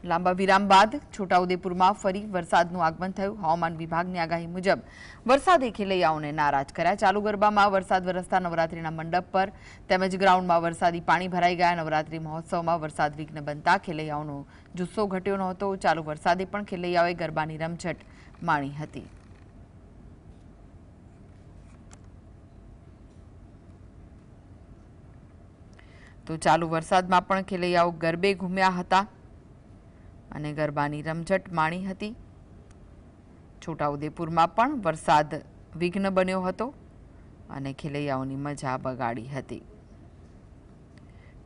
લાંબા વિરામ બાદ છોટાઉદેપુરમાં ફરી વરસાદનું આગમન થયું। હવામાન વિભાગની આગાહી મુજબ વરસાદે ખેલૈયાઓને નારાજ કર્યા। ચાલુ ગરબામાં વરસાદ વરસતા નવરાત્રીના મંડપ પર તેમજ ગ્રાઉન્ડમાં વરસાદી પાણી ભરાઈ ગયા। નવરાત્રી મહોત્સવમાં વરસાદ વિઘ્ન બનતા ખેલૈયાઓનો જુસ્સો ઘટ્યો નહોતો। ચાલુ વરસાદે પણ ખેલૈયાઓએ ગરબાની રમઝટ માણી હતી। તો ચાલુ વરસાદમાં પણ ખેલૈયાઓ ગરબે ઘૂમ્યા હતા અને ગરબાની રમઝટ માણી હતી। છોટાઉદેપુરમાં પણ વરસાદ વિઘ્ન બન્યો હતો અને ખેલૈયાઓની મજા બગાડી હતી,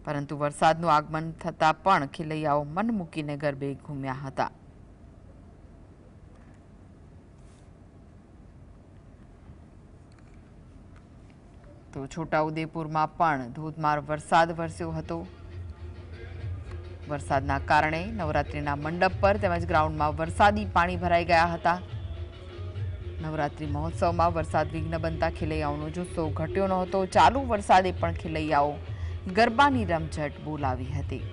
પરંતુ વરસાદનું આગમન થતાં પણ ખેલૈયાઓ મન મૂકીને ગરબે ઘૂમ્યા હતા। તો છોટાઉદેપુરમાં પણ ધોધમાર વરસાદ વરસ્યો હતો। વરસાદના કારણે નવરાત્રીના મંડપ પર તેમજ ગ્રાઉન્ડમાં વરસાદી પાણી ભરાઈ ગયા હતા। નવરાત્રી મહોત્સવમાં વરસાદ વિઘ્ન બનતા ખેલૈયાઓનો જુસ્સો ઘટ્યો નહોતો। ચાલુ વરસાદે પણ ખેલૈયાઓ ગરબાની રમઝટ બોલાવી હતી।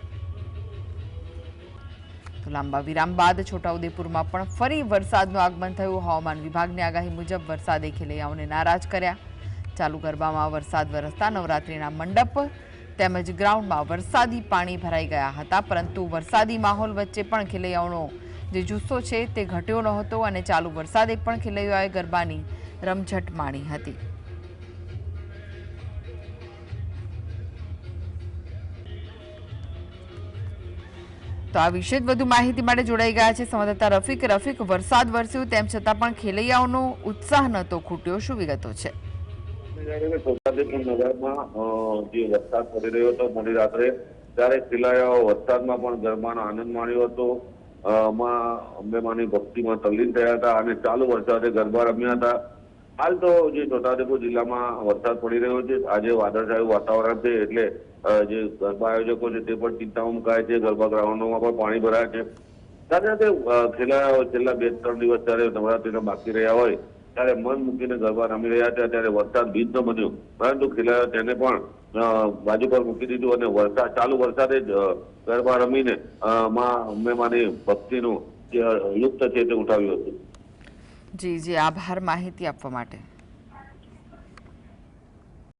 તો લાંબા વિરામ બાદ છોટાઉદેપુરમાં પણ ફરી વરસાદનું આગમન થયું। હવામાન વિભાગની આગાહી મુજબ વરસાદે ખેલૈયાઓને નારાજ કર્યા। ચાલુ ગરબામાં વરસાદ વરસતા નવરાત્રીના મંડપ તેમજ ગ્રાઉન્ડમાં વરસાદી પાણી ભરાઈ ગયા હતા, પરંતુ વરસાદી માહોલ વચ્ચે પણ ખેલૈયાઓનો જે જુસ્સો છે તે ઘટ્યો નહોતો અને ચાલુ વરસાદે પણ ખેલૈયાઓએ ગરબાની રમઝટ માણી હતી। તો આ વિશે વધુ માહિતી માટે જોડાઈ ગયા છે સંવાદદાતા રફીક। રફીક, વરસાદ વરસ્યો તેમ છતાં પણ ખેલૈયાઓનો ઉત્સાહ નહોતો ખૂટ્યો, શું વિગતો છે? છોટાઉદેપુર નગરમાં જે વરસાદ પડી રહ્યો હતો મોડી રાત્રે, ત્યારે ખેલૈયાઓ વરસાદમાં પણ ગરબાનો આનંદ માણ્યો હતો। અંબે માની ભક્તિમાં તલ્લીન થયા હતા અને ચાલુ વરસાદે ગરબા રમ્યા હતા। હાલ તો જે છોટાઉદેપુર જિલ્લામાં વરસાદ પડી રહ્યો છે, આજે વાદળછાયું વાતાવરણ છે, એટલે જે ગરબા આયોજકો છે તે પણ ચિંતામાં મુકાય છે। ગરબા ગ્રાઉન્ડોમાં પણ પાણી ભરાયા છે। સાથે સાથે ખેલૈયાઓ છેલ્લા 2-3 દિવસ જ્યારે નવરાત્રીના બાકી રહ્યા હોય ત્યારે મન મૂકીને ગરબા રમી રહ્યા હતા, ત્યારે વરસાદ વિઘ્ન બન્યો, પરંતુ ખેલૈયાઓ તેને પણ બાજુ પર મૂકી દીધું અને ચાલુ વરસાદે જ ગરબા રમીને અંબે માની ભક્તિનું જે લુપ્ત છે તે ઉઠાવ્યું હતું। જી, આભાર માહિતી આપવા માટે।